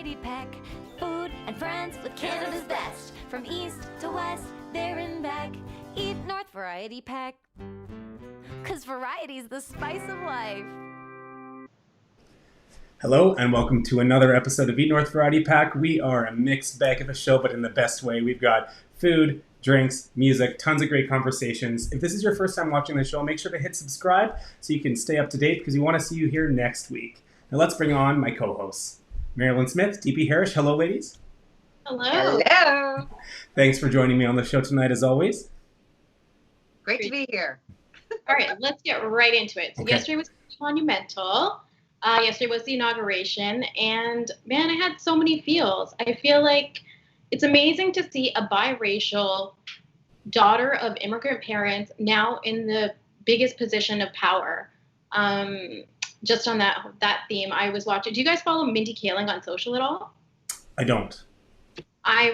variety pack. Food and friends with Canada's best. From east to west, there and back. Eat North Variety Pack. 'Cause variety's the spice of life. Hello and welcome to another episode of Eat North Variety Pack. We are a mixed bag of a show, but in the best way. We've got food, drinks, music, tons of great conversations. If this is your first time watching the show, make sure to hit subscribe so you can stay up to date because we want to see you here next week. Now let's bring on my co-hosts. Mairlyn Smith, Deepi, Harish. Hello, ladies. Hello. Hello. Thanks for joining me on the show tonight as always. Great to be here. All right, let's get right into it. So Okay. Yesterday was monumental. Yesterday was the inauguration, and man, I had so many feels. I feel like it's amazing to see a biracial daughter of immigrant parents now in the biggest position of power. Just on that theme, I was watching. Do you guys follow Mindy Kaling on social at all? I don't. I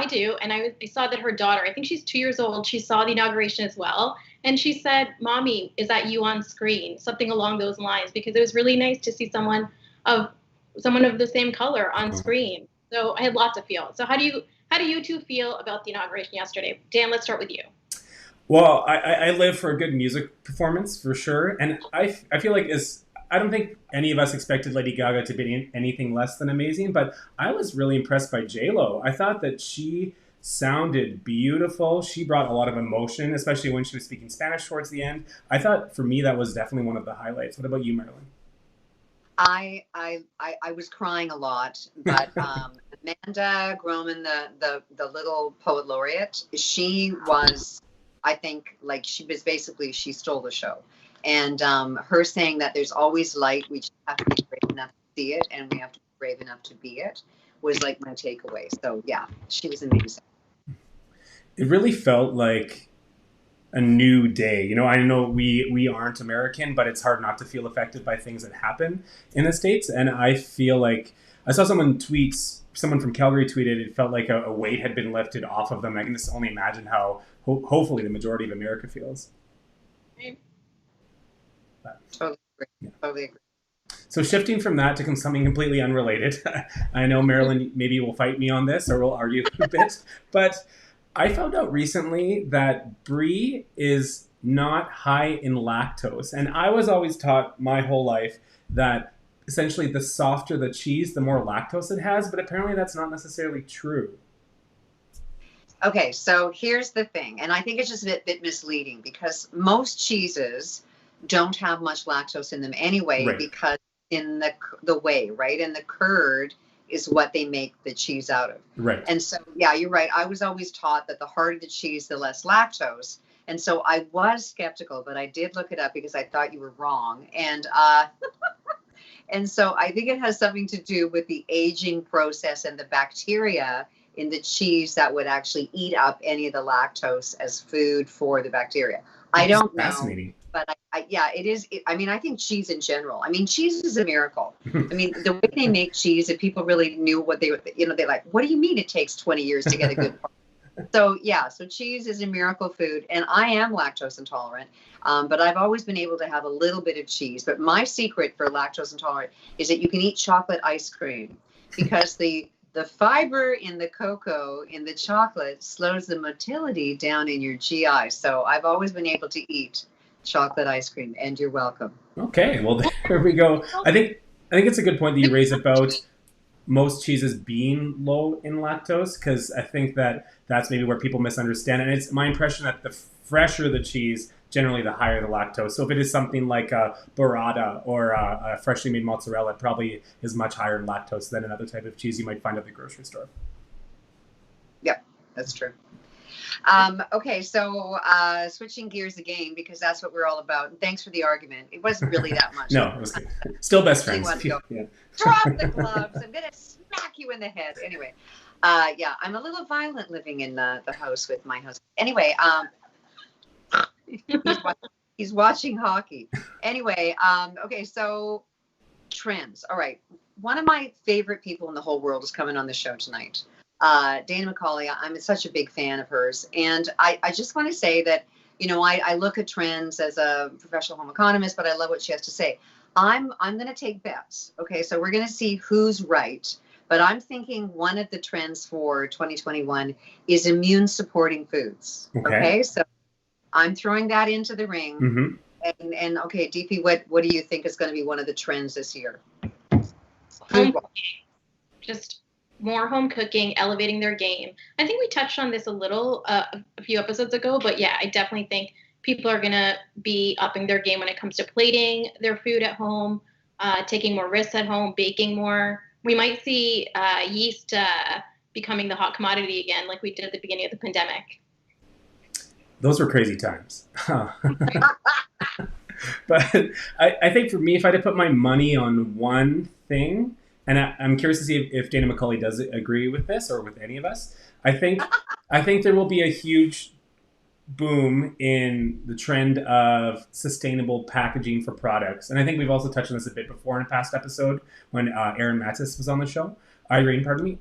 do, and I saw that her daughter, I think she's 2 years old, she saw the inauguration as well, and she said, "Mommy, is that you on screen?" Something along those lines, because it was really nice to see someone of the same color on screen. So I had lots of feels. So how do you two feel about the inauguration yesterday? Dan, let's start with you. Well, I live for a good music performance for sure, and I feel like I don't think any of us expected Lady Gaga to be anything less than amazing, but I was really impressed by J-Lo. I thought that she sounded beautiful. She brought a lot of emotion, especially when she was speaking Spanish towards the end. I thought for me that was definitely one of the highlights. What about you, Mairlyn? I was crying a lot, but Amanda Groman, the little poet laureate, she was, I think, like she stole the show. And her saying that there's always light, we just have to be brave enough to see it, and we have to be brave enough to be it, was like my takeaway. So yeah, she was amazing. It really felt like a new day. You know, I know we aren't American, but it's hard not to feel affected by things that happen in the States. And I feel like I saw someone from Calgary tweeted, it felt like a weight had been lifted off of them. I can just only imagine how hopefully the majority of America feels. Totally agree. Yeah. Totally agree. So shifting from that to something completely unrelated, I know Mairlyn maybe will fight me on this or we'll argue a bit, but I found out recently that brie is not high in lactose. And I was always taught my whole life that essentially the softer the cheese, the more lactose it has, but apparently that's not necessarily true. Okay, so here's the thing, and I think it's just a bit misleading because most cheeses don't have much lactose in them anyway, Right. because in the whey, right? And the curd is what they make the cheese out of. Right. And so, yeah, you're right. I was always taught that the harder the cheese, the less lactose. And so I was skeptical, but I did look it up because I thought you were wrong. And and so I think it has something to do with the aging process and the bacteria in the cheese that would actually eat up any of the lactose as food for the bacteria. I don't know. Fascinating. But yeah, it is. I mean, I think cheese in general. I mean, cheese is a miracle. I mean, the way they make cheese, if people really knew what they were, they're like, what do you mean it takes 20 years to get a good part? So yeah, so cheese is a miracle food, and I am lactose intolerant, but I've always been able to have a little bit of cheese. But my secret for lactose intolerant is that you can eat chocolate ice cream because the fiber in the cocoa, in the chocolate, slows the motility down in your GI. So I've always been able to eat chocolate ice cream, and you're welcome. Okay, well there we go. I think it's a good point that you raise about most cheeses being low in lactose, because I think that's maybe where people misunderstand it. And it's my impression that the fresher the cheese, generally the higher the lactose. So if it is something like a burrata or a freshly made mozzarella, it probably is much higher in lactose than another type of cheese you might find at the grocery store. Yep, that's true. Okay, so switching gears again, because that's what we're all about. And thanks for the argument. It wasn't really that much. No, it was good. Still best friends. Yeah. Drop the gloves. I'm going to smack you in the head. Anyway, yeah, I'm a little violent living in the house with my husband. Anyway, he's watching hockey. Anyway, okay, so trends. All right. One of my favorite people in the whole world is coming on the show tonight. Dana McCauley. I'm such a big fan of hers. And I just want to say that, I look at trends as a professional home economist, but I love what she has to say. I'm going to take bets. Okay. So we're going to see who's right. But I'm thinking one of the trends for 2021 is immune supporting foods. Okay. So I'm throwing that into the ring. Mm-hmm. And okay, Deepi, what do you think is going to be one of the trends this year? Home cooking. Just more home cooking, elevating their game. I think we touched on this a little a few episodes ago, but yeah, I definitely think people are going to be upping their game when it comes to plating their food at home, taking more risks at home, baking more. We might see yeast becoming the hot commodity again, like we did at the beginning of the pandemic. Those were crazy times. But I think for me, if I had to put my money on one thing, and I'm curious to see if Dana McCauley does agree with this or with any of us, I think there will be a huge boom in the trend of sustainable packaging for products. And I think we've also touched on this a bit before in a past episode when Irene Mattis was on the show. Irene, pardon me.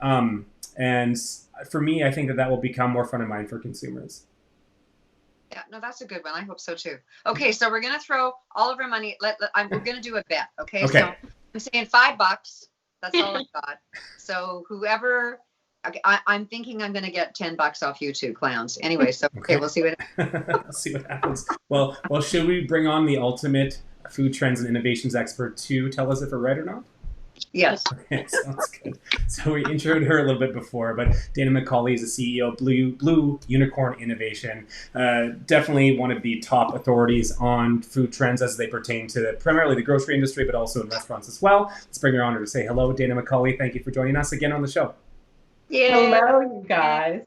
And for me, I think that will become more front of mind for consumers. Yeah, no, that's a good one. I hope so too. Okay, so we're gonna throw all of our money. We're gonna do a bet. Okay, so I'm saying $5. That's all I've got. So whoever, I'm thinking I'm gonna get $10 off you two clowns. Anyway, so okay, we'll see what. We'll see what happens. Well, should we bring on the ultimate food trends and innovations expert to tell us if we're right or not? Yes. Okay, sounds good. So we introed her a little bit before, but Dana McCauley is the CEO of Blue Unicorn Innovation. Definitely one of the top authorities on food trends as they pertain to primarily the grocery industry, but also in restaurants as well. Let's bring her on to say hello. Dana McCauley, thank you for joining us again on the show. Yeah. Hello, you guys.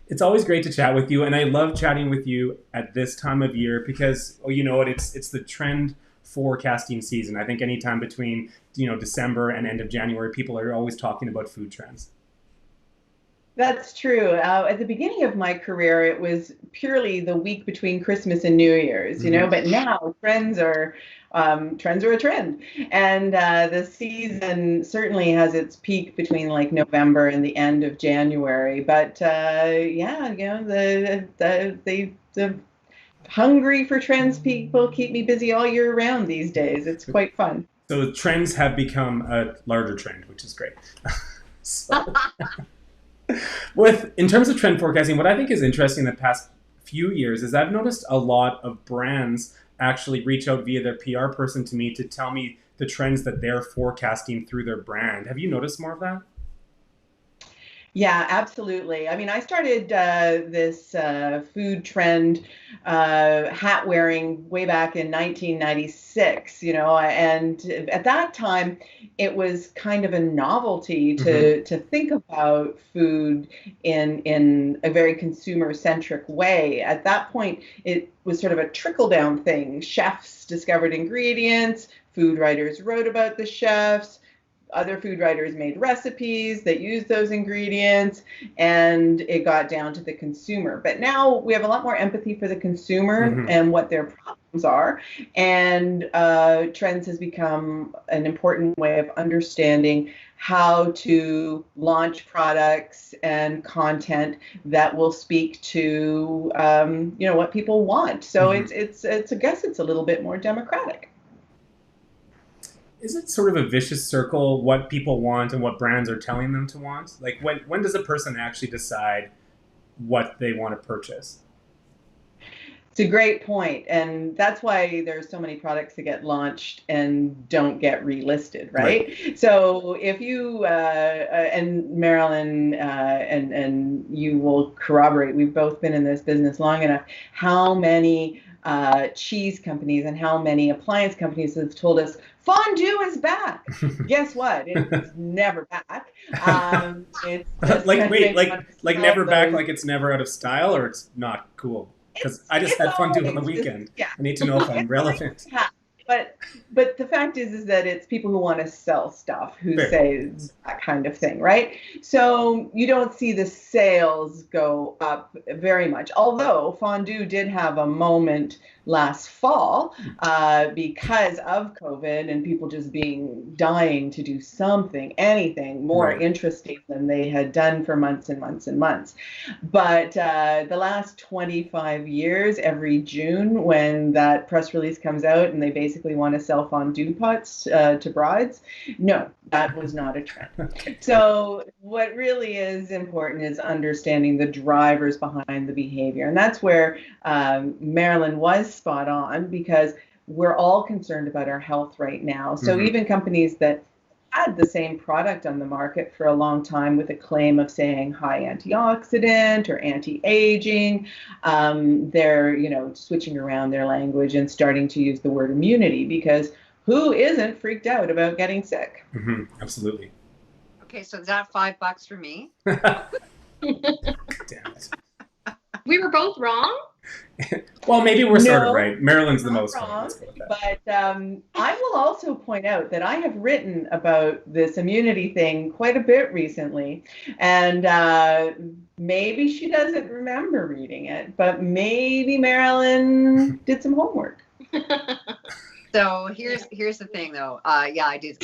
It's always great to chat with you, and I love chatting with you at this time of year because, you know what, it's the trend forecasting season. I think anytime between December and end of January, people are always talking about food trends. That's true. At the beginning of my career, it was purely the week between Christmas and New Year's, but now trends are a trend. And the season certainly has its peak between like November and the end of January. But the hungry for trends people keep me busy all year round these days. It's quite fun. So trends have become a larger trend, which is great. In terms of trend forecasting, what I think is interesting in the past few years is I've noticed a lot of brands actually reach out via their PR person to me to tell me the trends that they're forecasting through their brand. Have you noticed more of that? Yeah, absolutely. I mean, I started this food trend hat wearing way back in 1996, and at that time it was kind of a novelty to think about food in a very consumer centric way. At that point, it was sort of a trickle down thing. Chefs discovered ingredients, food writers wrote about the chefs, other food writers made recipes that used those ingredients, and it got down to the consumer. But now we have a lot more empathy for the consumer and what their problems are. And trends has become an important way of understanding how to launch products and content that will speak to what people want. So it's I guess it's a little bit more democratic. Is it sort of a vicious circle, what people want and what brands are telling them to want? Like when does a person actually decide what they want to purchase? It's a great point. And that's why there's so many products that get launched and don't get relisted, right? So if you, and Mairlyn and you will corroborate, we've both been in this business long enough, how many cheese companies and how many appliance companies have told us fondue is back. Guess what? It's never back. It's like never back, like it's never out of style or it's not cool. Because I just had fondue on the weekend. I need to know if I'm relevant. But the fact is that it's people who want to sell stuff who say that kind of thing, right? So you don't see the sales go up very much. Although fondue did have a moment last fall because of COVID and people just dying to do something, anything more interesting than they had done for months and months and months. But the last 25 years, every June when that press release comes out and they basically want to sell fondue pots to brides. No, that was not a trend. Okay. So what really is important is understanding the drivers behind the behavior. And that's where Mairlyn was spot on, because we're all concerned about our health right now. So even companies that had the same product on the market for a long time with a claim of saying high antioxidant or anti-aging, they're switching around their language and starting to use the word immunity, because who isn't freaked out about getting sick? Absolutely. Okay, so is that $5 for me? Damn it. We were both wrong. Well, maybe we're sort of right. Maryland's the Not most wrong, Let's go with that. but I will also point out that I have written about this immunity thing quite a bit recently, and maybe she doesn't remember reading it, but maybe Mairlyn did some homework. So here's the thing, though. Yeah, I did.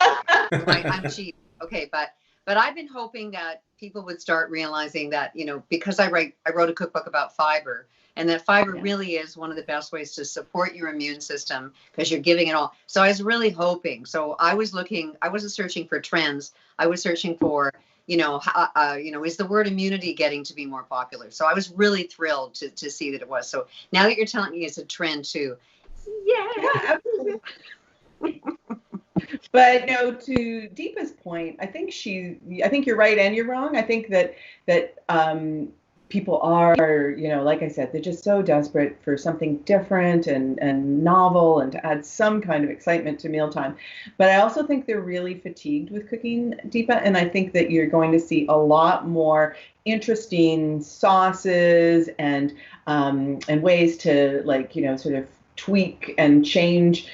I'm cheap. Okay, but I've been hoping that people would start realizing that, because I wrote a cookbook about fiber, and that fiber really is one of the best ways to support your immune system, because you're giving it all. So I was really hoping. So I wasn't searching for trends. I was searching for, is the word immunity getting to be more popular? So I was really thrilled to see that it was. So now that you're telling me it's a trend too, Yeah, absolutely. But no, to Deepa's point, I think you're right and you're wrong. I think that people are, like I said, they're just so desperate for something different and novel, and to add some kind of excitement to mealtime. But I also think they're really fatigued with cooking, Deepa, and I think that you're going to see a lot more interesting sauces and ways to, sort of tweak and change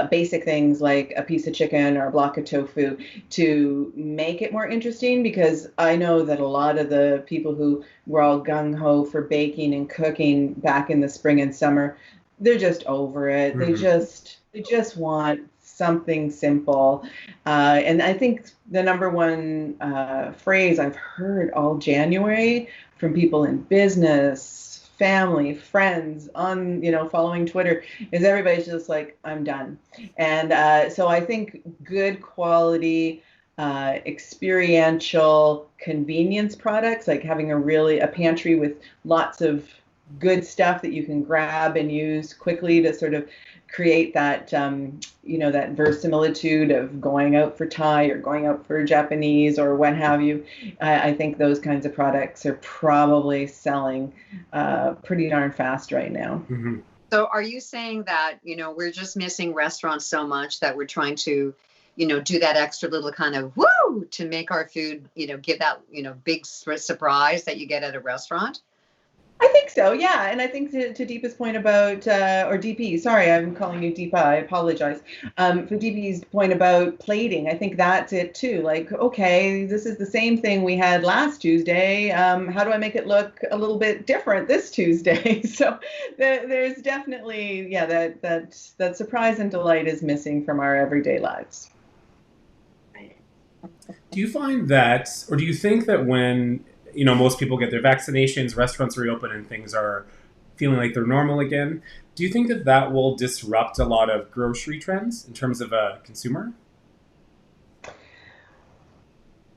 basic things like a piece of chicken or a block of tofu to make it more interesting, because I know that a lot of the people who were all gung-ho for baking and cooking back in the spring and summer, they're just over it. They just want something simple. And I think the number one phrase I've heard all January from people in business, family, friends, on following Twitter, is everybody's just like, I'm done. And so I think good quality experiential convenience products, like having a pantry with lots of good stuff that you can grab and use quickly to sort of create that that verisimilitude of going out for Thai or going out for Japanese or what have you. I think those kinds of products are probably selling pretty darn fast right now. So are you saying that, we're just missing restaurants so much that we're trying to, do that extra little kind of woo to make our food, give that, big surprise that you get at a restaurant? I think so, yeah. And I think to Deepa's point about, or DP, sorry, I'm calling you Deepa, I apologize. For DP's point about plating, I think that's it too. Like, okay, this is the same thing we had last Tuesday. How do I make it look a little bit different this Tuesday? So there's definitely, that surprise and delight is missing from our everyday lives. Do you find that, or do you think that when most people get their vaccinations, restaurants reopen, and things are feeling like they're normal again, do you think that will disrupt a lot of grocery trends in terms of a consumer?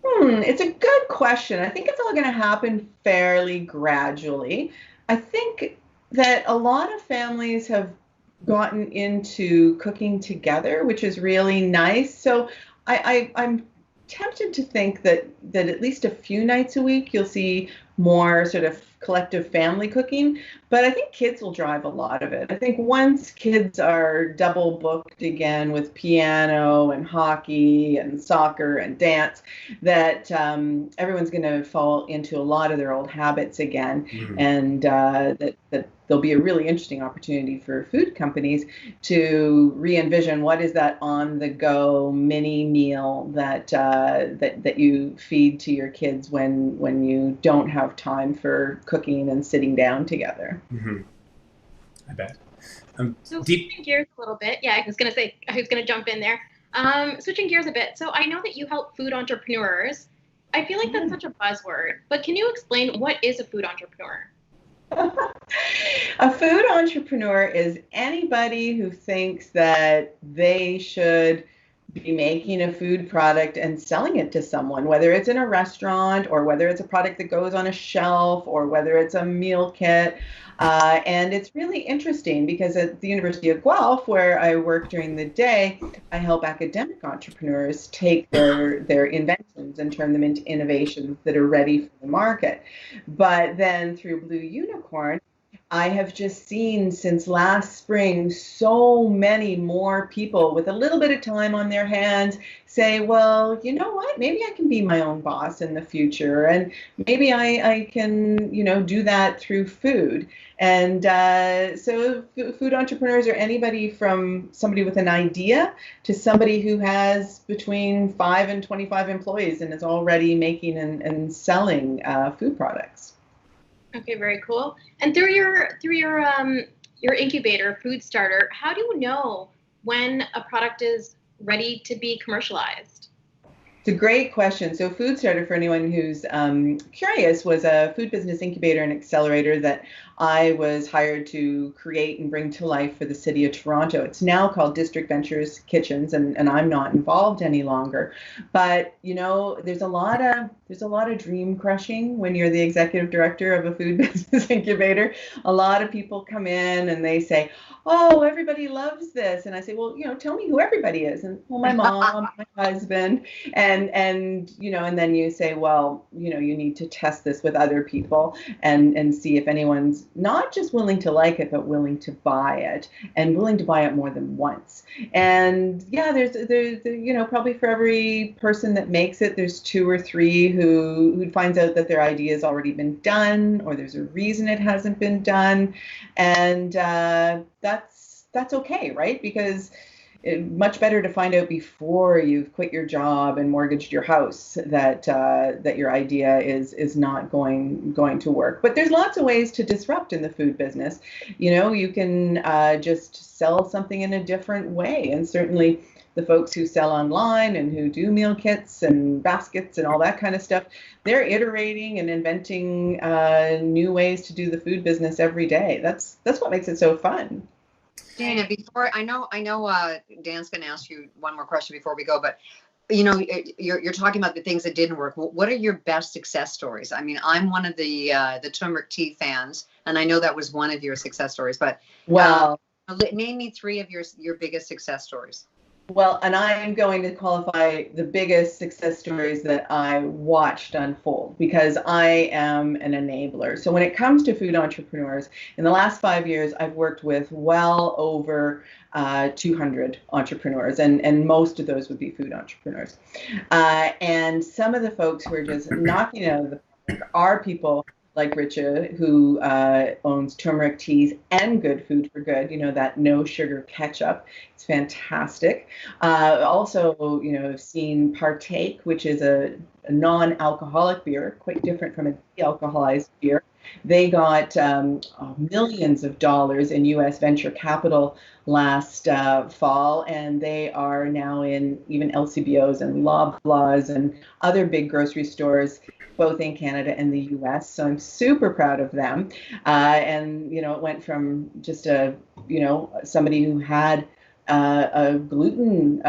It's a good question. I think it's all going to happen fairly gradually. I think that a lot of families have gotten into cooking together, which is really nice. So I'm tempted to think that at least a few nights a week you'll see more sort of collective family cooking, but I think kids will drive a lot of it. I think once kids are double booked again with piano and hockey and soccer and dance, that everyone's going to fall into a lot of their old habits again, and that there'll be a really interesting opportunity for food companies to re-envision what is that on-the-go mini meal that you feed to your kids when you don't have time for cooking and sitting down together. I bet. So switching gears a little bit, I was gonna jump in there. Switching gears a bit. So I know that you help food entrepreneurs. I feel like that's such a buzzword, but can you explain what is a food entrepreneur? A food entrepreneur is anybody who thinks that they should be making a food product and selling it to someone, whether it's in a restaurant or whether it's a product that goes on a shelf or whether it's a meal kit. And it's really interesting because at the University of Guelph, where I work during the day, I help academic entrepreneurs take their inventions and turn them into innovations that are ready for the market. But then through Blue Unicorn, I have just seen since last spring so many more people with a little bit of time on their hands say, well, you know what, maybe I can be my own boss in the future. And maybe I can, do that through food. And so food entrepreneurs are anybody from somebody with an idea to somebody who has between 5 and 25 employees and is already making and selling food products. Okay, very cool. And through your incubator, Food Starter, how do you know when a product is ready to be commercialized? It's a great question. So Food Starter, for anyone who's curious, was a food business incubator and accelerator that I was hired to create and bring to life for the city of Toronto. It's now called District Ventures Kitchens, and I'm not involved any longer. But there's a lot of dream crushing when you're the executive director of a food business incubator. A lot of people come in and they say, "Oh, everybody loves this," and I say, "Well, tell me who everybody is." And well, my mom, my husband, and then you say, "Well, you need to test this with other people and see if anyone's not just willing to like it, but willing to buy it and willing to buy it more than once." And yeah, there's probably for every person that makes it, there's 2 or 3 who finds out that their idea has already been done or there's a reason it hasn't been done, and that's okay, right? Because it's much better to find out before you've quit your job and mortgaged your house that your idea is not going to work. But there's lots of ways to disrupt in the food business. You can just sell something in a different way, and certainly the folks who sell online and who do meal kits and baskets and all that kind of stuff, they're iterating and inventing new ways to do the food business every day. That's what makes it so fun. Dana, before I know Dan's going to ask you one more question before we go, but you're talking about the things that didn't work. What are your best success stories? I mean, I'm one of the turmeric tea fans, and I know that was one of your success stories. But name me 3 of your biggest success stories. Well, and I'm going to qualify the biggest success stories that I watched unfold because I am an enabler. So when it comes to food entrepreneurs, in the last 5 years, I've worked with well over 200 entrepreneurs, and most of those would be food entrepreneurs. And some of the folks who are just knocking it out of the park are people like Richa, who owns turmeric teas and Good Food for Good, that no sugar ketchup. It's fantastic. Also, I've seen Partake, which is a non-alcoholic beer, quite different from a de-alcoholized beer. They got millions of dollars in U.S. venture capital last fall, and they are now in even LCBOs and Loblaws and other big grocery stores, both in Canada and the U.S. So I'm super proud of them. And it went from just somebody who had a gluten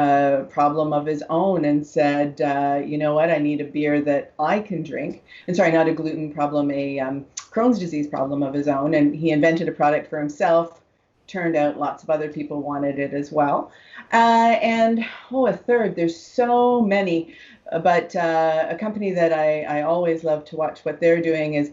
problem of his own and said, you know what, I need a beer that I can drink. And sorry, not a gluten problem, a Crohn's disease problem of his own. And he invented a product for himself. Turned out lots of other people wanted it as well. And a third, there's so many. But a company that I always love to watch what they're doing is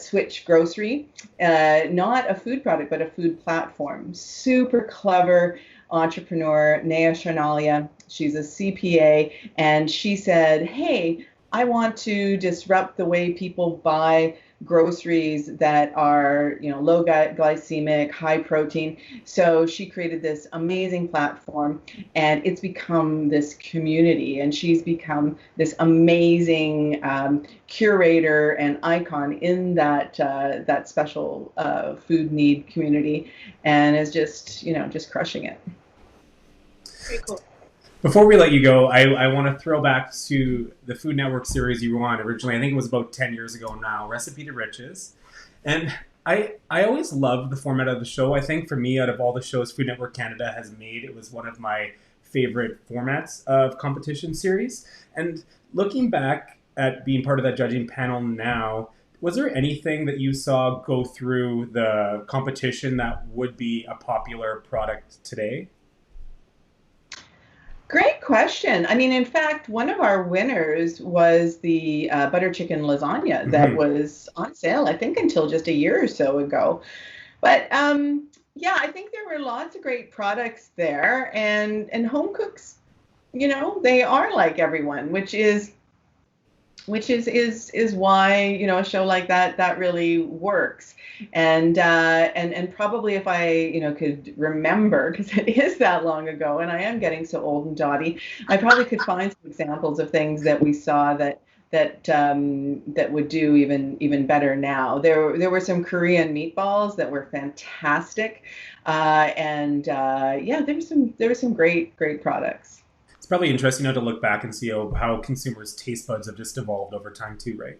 Switch Grocery, not a food product, but a food platform. Super clever entrepreneur, Naya Sharnalia. She's a CPA, and she said, hey, I want to disrupt the way people buy groceries that are, low glycemic, high protein. So she created this amazing platform, and it's become this community, and she's become this amazing curator and icon in that special food need community, and is just crushing it. Very cool. Before we let you go, I want to throw back to the Food Network series you were on originally. I think it was about 10 years ago now, Recipe to Riches. And I always loved the format of the show. I think for me, out of all the shows Food Network Canada has made, it was one of my favorite formats of competition series. And looking back at being part of that judging panel now, was there anything that you saw go through the competition that would be a popular product today? Great question. I mean, in fact, one of our winners was the butter chicken lasagna that was on sale, I think, until just a year or so ago. But yeah, I think there were lots of great products there, and home cooks, they are like everyone, which is why a show like that really works. And probably if I could remember, because it is that long ago and I am getting so old and dotty, I probably could find some examples of things that we saw that would do even better now. There were some Korean meatballs that were fantastic, yeah, there were some great products. It's probably interesting now to look back and see how consumers' taste buds have just evolved over time too, right?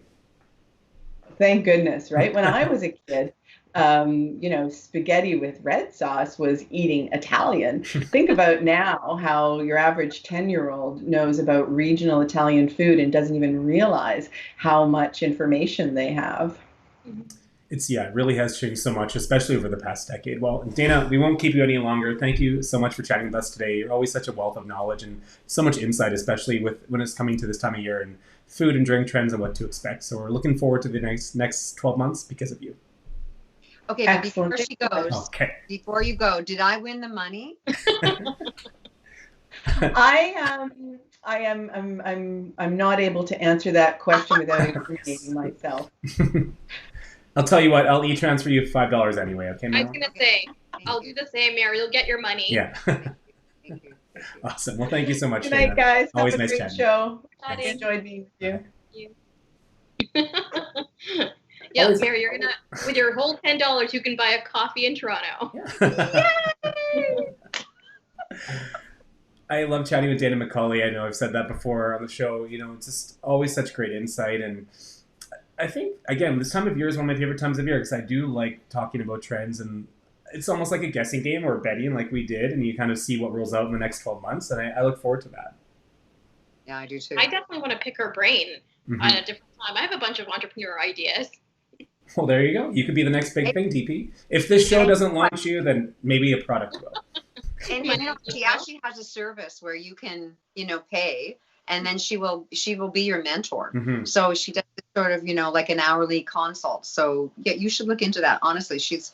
Thank goodness, right? When I was a kid, spaghetti with red sauce was eating Italian. Think about now how your average 10-year-old knows about regional Italian food and doesn't even realize how much information they have. It really has changed so much, especially over the past decade. Well, Dana, we won't keep you any longer. Thank you so much for chatting with us today. You're always such a wealth of knowledge and so much insight, especially when it's coming to this time of year and food and drink trends and what to expect. So we're looking forward to the next 12 months because of you. Okay, but before she goes, okay. Before you go, did I win the money? I'm not able to answer that question without incriminating myself. I'll tell you what, I'll e-transfer you $5 anyway, okay, Mairlyn? I was going to say, I'll do the same, Mary. You'll get your money. Yeah. Thank you. Awesome. Well, thank you so much, Good night, Dana. guys. Always Have a nice great chatting. show. I Chatting. enjoyed being with you. Yeah, Always- Mary, you're gonna with your whole $10, you can buy a coffee in Toronto. Yeah. I love chatting with Dana McCauley. I know I've said that before on the show. It's just always such great insight. And I think, again, this time of year is one of my favorite times of year because I do like talking about trends. And it's almost like a guessing game or betting like we did. And you kind of see what rolls out in the next 12 months. And I look forward to that. Yeah, I do too. I definitely want to pick her brain on a different time. I have a bunch of entrepreneur ideas. Well, there you go. You could be the next big thing, Deepi. If this show doesn't launch you, then maybe a product will. And she actually has a service where you can, pay, and then she will be your mentor. So she does sort of, like an hourly consult. So yeah, you should look into that. Honestly, she's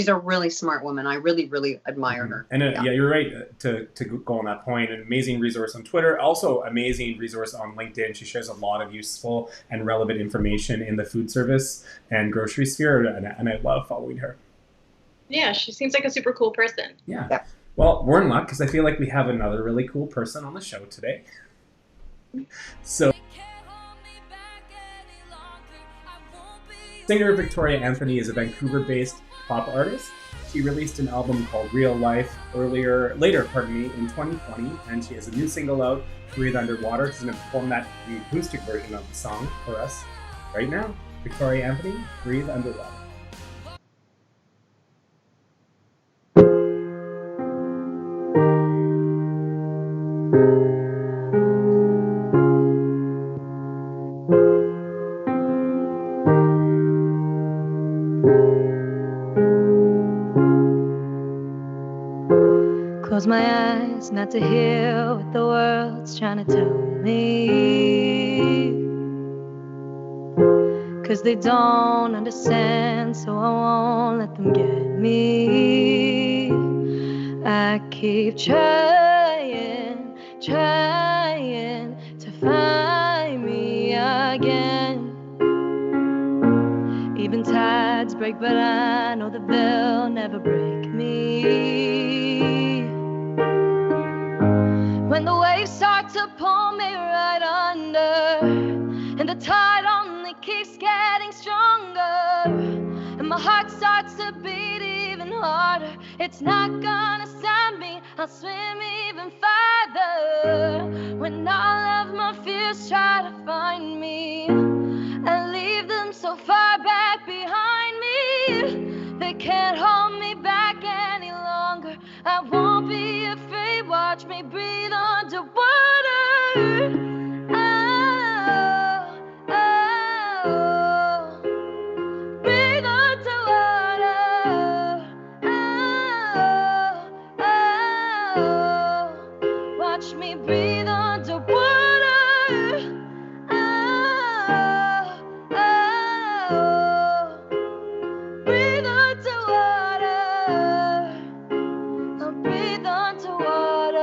a really smart woman. I really, really admire her. And yeah, you're right to go on that point. An amazing resource on Twitter, also amazing resource on LinkedIn. She shares a lot of useful and relevant information in the food service and grocery sphere, and I love following her. Yeah, she seems like a super cool person. Yeah. Well, we're in luck because I feel like we have another really cool person on the show today. So, singer Victoria Anthony is a Vancouver-based pop artist. She released an album called Real Life later in 2020, and she has a new single out, Breathe Underwater. She's going to perform the acoustic version of the song for us right now. Victoria Anthony, Breathe Underwater. Close my eyes not to hear what the world's trying to tell me, 'cause they don't understand, so I won't let them get me. I keep trying to find me again. Even tides break, but I know that they'll never break me. When the waves start to pull me right under, and the tide only keeps getting stronger, and my heart starts to beat even harder, it's not gonna stop me, I'll swim even farther. When all of my fears try to find me, I leave them so far back behind me. can't hold me back any longer. I won't be afraid. Watch me breathe underwater. Oh, oh, breathe underwater. Oh, oh, watch me breathe underwater. Oh, oh, breathe underwater. I'll breathe underwater.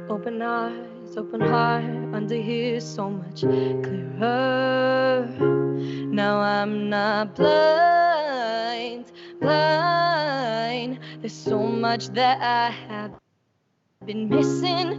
Open eyes, open heart, under here so much clearer. Now I'm not blind, blind. There's so much that I have been missing.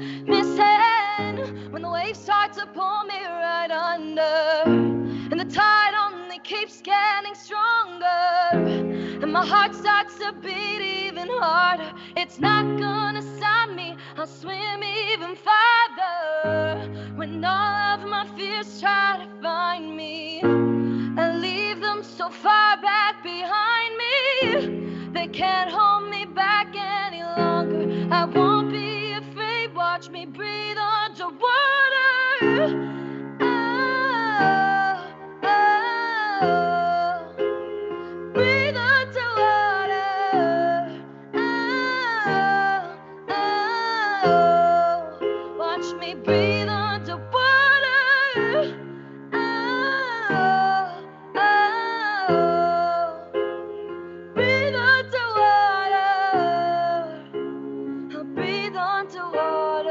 When the waves start to pull me right under, and the tide only keeps getting stronger, and my heart starts to beat even harder. It's not gonna stop me, I'll swim even farther. When all of my fears try to find me, I leave them so far back behind me. They can't hold me back any longer. I won't be afraid. Watch me breathe underwater. Oh, oh, breathe underwater. Oh, oh, watch me breathe underwater. Oh, oh, breathe underwater. I'll breathe underwater.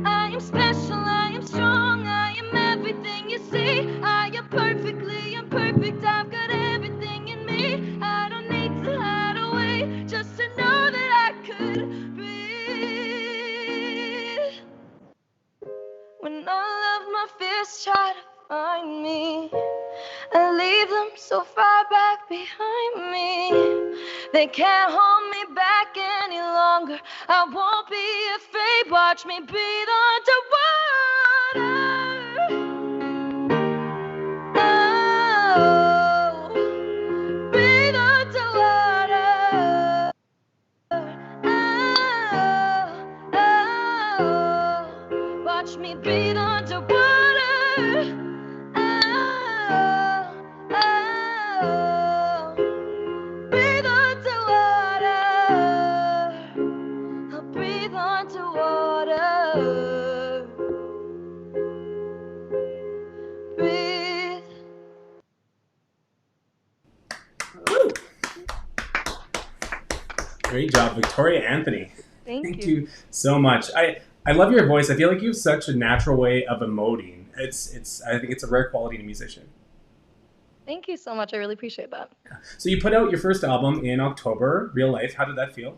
I am special, I am strong, I am everything you see. I am perfectly imperfect, I've got everything in me. I don't need to hide away, just to know that I could breathe. When all of my fears try to find me, I leave them so far back behind me. They can't hold me back any longer. I won't be afraid. Watch me breathe underwater. Oh, breathe underwater. Oh, oh, watch me breathe underwater. Oh, oh, breathe underwater. I'll breathe underwater. Breathe. Great job, Victoria Anthony. Thank you so much. I love your voice. I feel like you have such a natural way of emoting. I think it's a rare quality in a musician. Thank you so much. I really appreciate that. So you put out your first album in October, Real Life. How did that feel?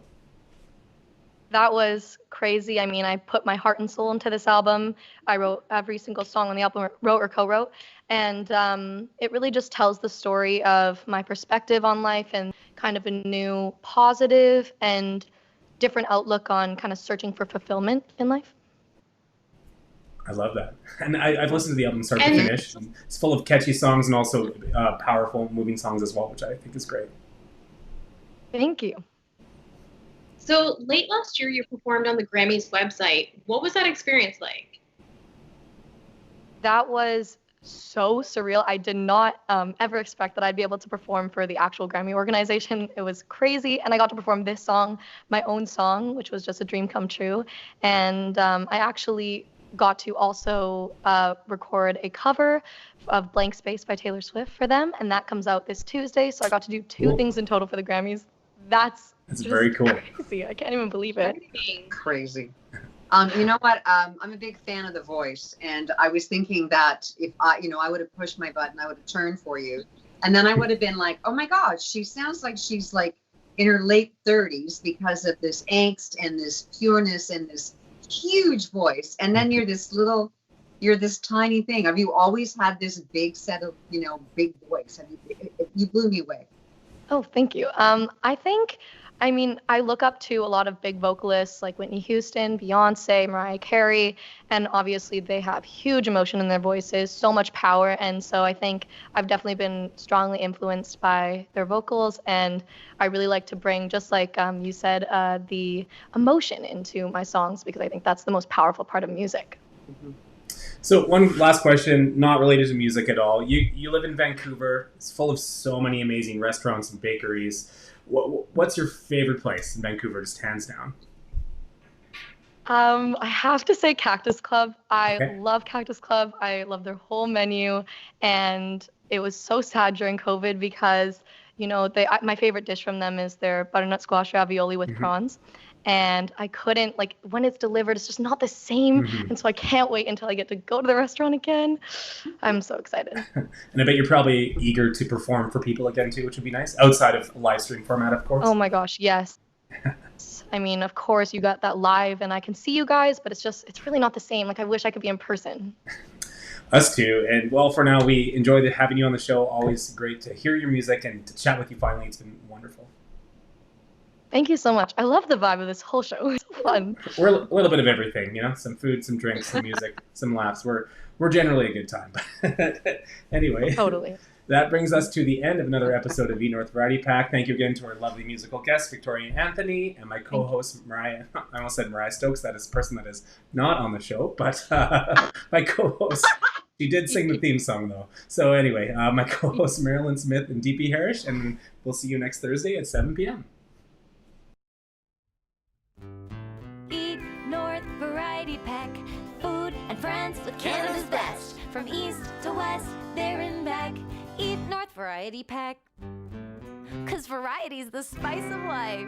That was crazy. I mean, I put my heart and soul into this album. I wrote every single song on the album, wrote or co-wrote. And it really just tells the story of my perspective on life and kind of a new positive and different outlook on kind of searching for fulfillment in life. I love that. And I've listened to the album start to finish. It's full of catchy songs and also powerful, moving songs as well, which I think is great. Thank you. So late last year, you performed on the Grammys website. What was that experience like? That was so surreal. I did not ever expect that I'd be able to perform for the actual Grammy organization. It was crazy. And I got to perform this song, my own song, which was just a dream come true. And I actually got to also record a cover of Blank Space by Taylor Swift for them. And that comes out this Tuesday. So I got to do two things in total for the Grammys. That's very cool. Crazy. I can't even believe it. Crazy. You know what? I'm a big fan of The Voice, and I was thinking that if I would have pushed my button, I would have turned for you, and then I would have been like, oh my gosh, she sounds like she's like in her late 30s because of this angst and this pureness and this huge voice, and then you're this tiny thing. Have you always had this big set of big voice? You blew me away. Oh, thank you. I think I mean, I look up to a lot of big vocalists like Whitney Houston, Beyonce, Mariah Carey, and obviously they have huge emotion in their voices, so much power. And so I think I've definitely been strongly influenced by their vocals. And I really like to bring, just like you said, the emotion into my songs because I think that's the most powerful part of music. So one last question, not related to music at all. You live in Vancouver. It's full of so many amazing restaurants and bakeries. What's your favorite place in Vancouver, just hands down? I have to say Cactus Club. I Okay. love Cactus Club. I love their whole menu, and it was so sad during COVID because, my favorite dish from them is their butternut squash ravioli with prawns. And I couldn't, like, when it's delivered, it's just not the same. And so I can't wait until I get to go to the restaurant again. I'm so excited. And I bet you're probably eager to perform for people again too, which would be nice, outside of a live stream format, of course. Oh my gosh, yes. I mean, of course, you got that live and I can see you guys, but it's really not the same. Like, I wish I could be in person. Us too. And well, for now, we enjoyed having you on the show. Always great to hear your music and to chat with you finally. It's been wonderful. Thank you so much. I love the vibe of this whole show. It's so fun. We're a little bit of everything, some food, some drinks, some music, some laughs. We're generally a good time. Anyway, Totally. That brings us to the end of another episode of North Variety Pack. Thank you again to our lovely musical guest, Victoria Anthony, and my co-host, Mariah. I almost said Mariah Stokes. That is a person that is not on the show, but my co-host. She did sing the theme song, though. So anyway, my co-hosts, Mairlyn Smith and Deepi Harish, and we'll see you next Thursday at 7 p.m. Eat North Variety Pack. Food and friends with Canada's best. From east to west, there and back. Eat North Variety Pack. 'Cause variety's the spice of life.